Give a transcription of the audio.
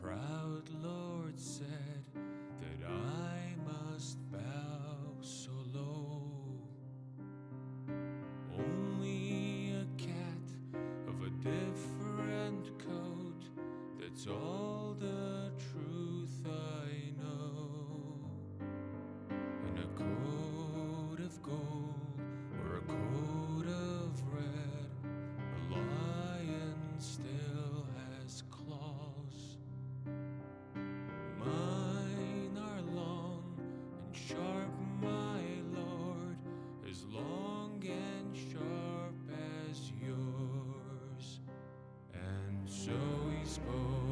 proud Lord said that I must bow so low. Only a cat of a different coat, that's all the truth I know. In a coat of gold or a coat of red, a lion still has claws. Mine are long and sharp, my Lord, as long and sharp as yours. And so he spoke